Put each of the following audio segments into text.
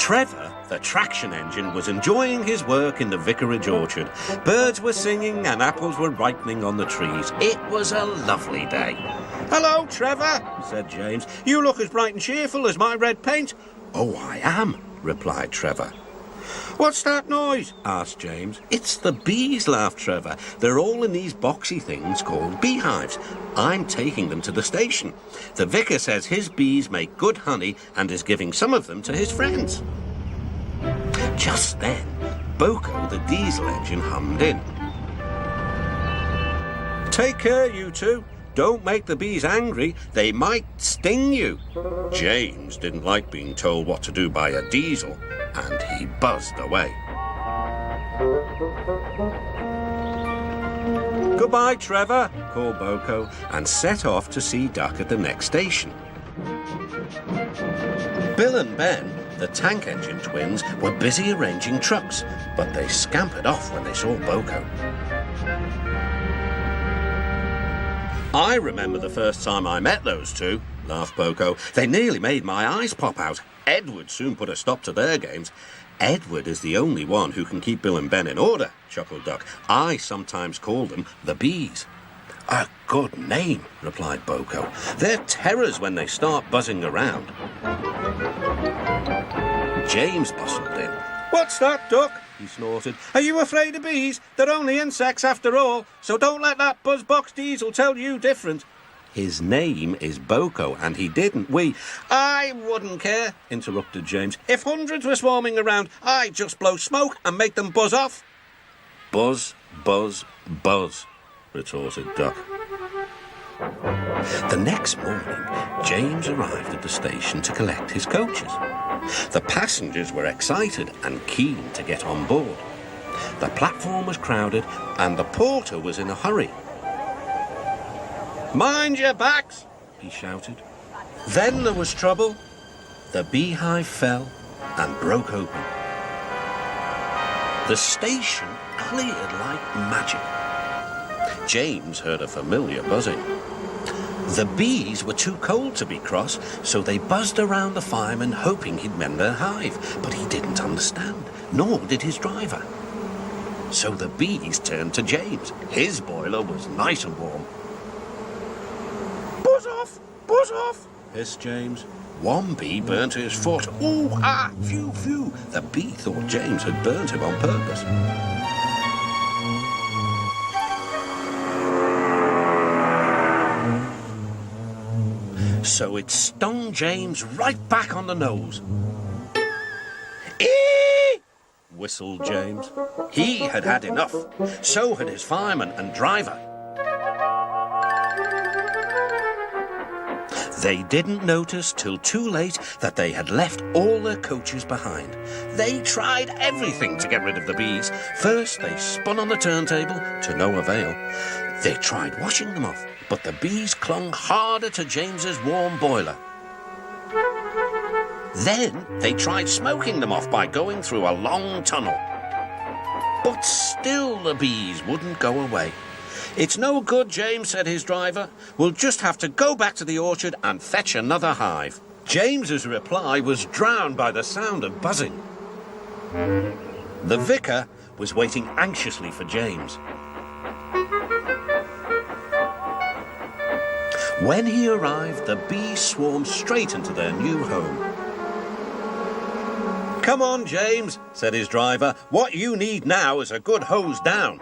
Trevor, the traction engine, was enjoying his work in the vicarage orchard. Birds were singing and apples were ripening on the trees. It was a lovely day. "Hello, Trevor," said James. "You look as bright and cheerful as my red paint." "Oh, I am," replied Trevor. "What's that noise?" asked James. "It's the bees," laughed Trevor. "They're all in these boxy things called beehives. I'm taking them to the station. The vicar says his bees make good honey and is giving some of them to his friends." Just then, Boko, the diesel engine, hummed in. "Take care, you two. Don't make the bees angry. They might sting you." James didn't like being told what to do by a diesel, and he buzzed away. "Goodbye, Trevor," called Boko, and set off to see Duck at the next station. Bill and Ben, the tank engine twins, were busy arranging trucks, but they scampered off when they saw Boko. "I remember the first time I met those two," laughed Boko. "They nearly made my eyes pop out. Edward soon put a stop to their games." "Edward is the only one who can keep Bill and Ben in order," chuckled Duck. "I sometimes call them the bees." "A good name," replied Boko. "They're terrors when they start buzzing around." James bustled in. "What's that, Duck?" he snorted. "Are you afraid of bees? They're only insects after all, so don't let that buzzbox diesel tell you different." "His name is Boko, and he didn't "I wouldn't care," interrupted James. "If hundreds were swarming around, I'd just blow smoke and make them buzz off." "Buzz, buzz, buzz," retorted Duck. The next morning, James arrived at the station to collect his coaches. The passengers were excited and keen to get on board. The platform was crowded, and the porter was in a hurry. "Mind your backs," he shouted. Then there was trouble. The beehive fell and broke open. The station cleared like magic. James heard a familiar buzzing. The bees were too cold to be cross, so they buzzed around the fireman hoping he'd mend their hive, but he didn't understand, nor did his driver. So the bees turned to James. His boiler was nice and warm. Buzz off, hissed James. One bee burnt his foot. "Ooh, ah, phew, phew." The bee thought James had burnt him on purpose. So it stung James right back on the nose. "Eee!" whistled James. He had had enough. So had his fireman and driver. They didn't notice till too late that they had left all their coaches behind. They tried everything to get rid of the bees. First, they spun on the turntable, to no avail. They tried washing them off, but the bees clung harder to James's warm boiler. Then they tried smoking them off by going through a long tunnel. But still the bees wouldn't go away. "It's no good, James," said his driver. "We'll just have to go back to the orchard and fetch another hive." James's reply was drowned by the sound of buzzing. The vicar was waiting anxiously for James. When he arrived, the bees swarmed straight into their new home. "Come on, James," said his driver. "What you need now is a good hose down."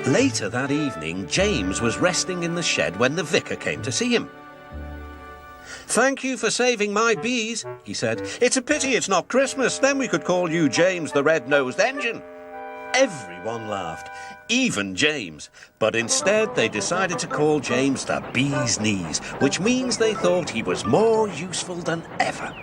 Later that evening, James was resting in the shed when the vicar came to see him. "Thank you for saving my bees," he said. "It's a pity it's not Christmas, then we could call you James the Red-Nosed Engine." Everyone laughed, even James, but instead they decided to call James the Bee's Knees, which means they thought he was more useful than ever.